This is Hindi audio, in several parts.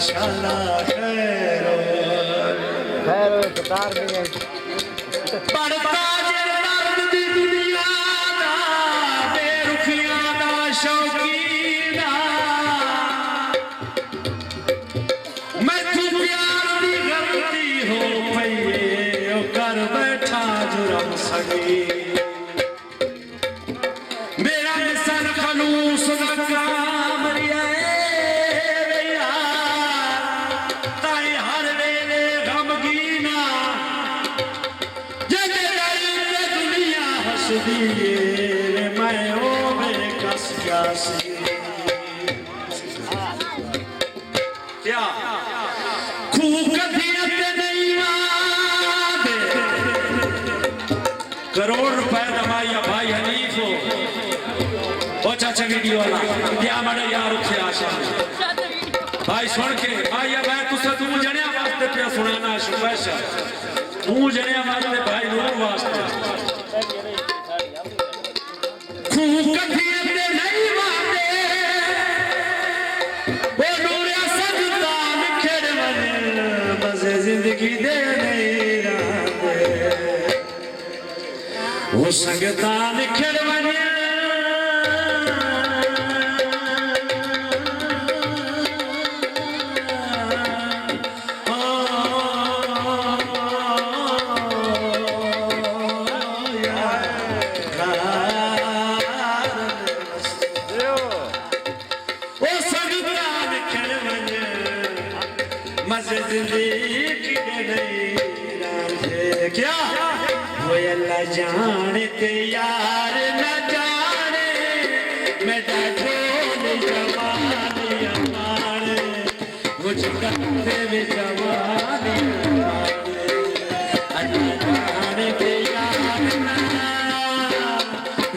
शाला खैरो खैरो कतार में पड़ता जे दर्द दी दुनिया दा बेरुखियां दा शौकीना मैं तू प्यार दी गलती हो पई ओ कर बैठा जुर्म सगी मेरा निसन खलूस नका मरिया ताई हर वेले गमगीना जग दुनिया हसदी मैं ओ में कस गया सी क्या खूब कथियत नहीं वादे करोड़ रुपए दमाइया भाई हनीफ हो ओ चाचा वीडियो वाला क्या माने यार उठे आशा भाई सुन के भाई मैं तुसे तू जणिया वास्ते पे सुनाना स्पेशल तू जणिया वास्ते भाई नूर वास्ते खूब कथियत नहीं वादे ओ नूरिया सजदान खेड़वन मजे जिंदगी दे नहीं राते वो संगतान खेड़वन क्या वो अल्लाह जाने ते यार न जाने मैं ढोल जवानी अमाने मुझ करते में जवानी अल्लाह जाने ते यार न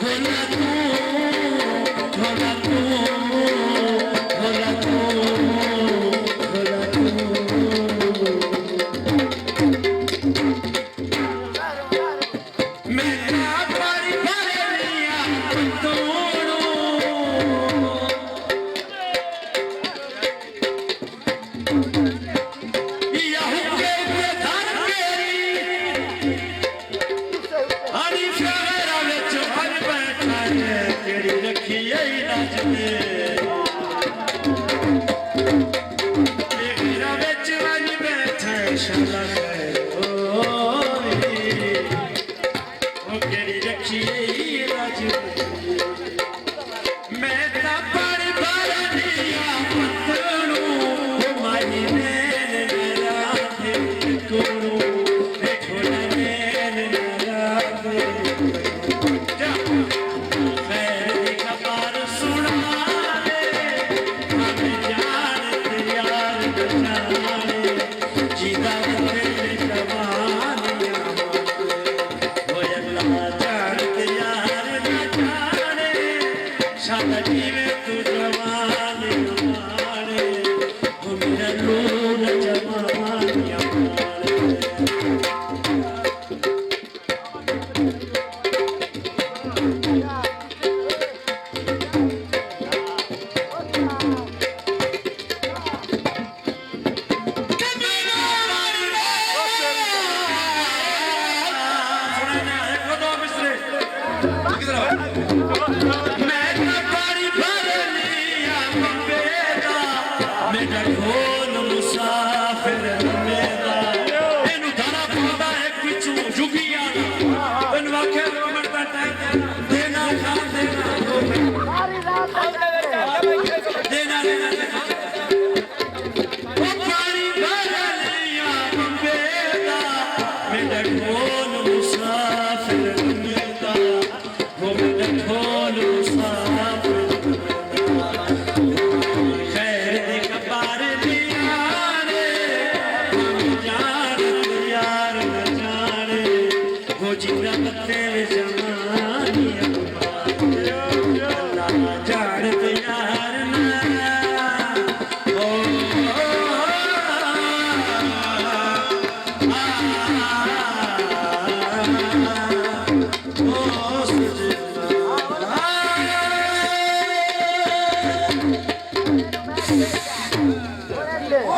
भोला तू भोला तू भोला तू भोला तू ले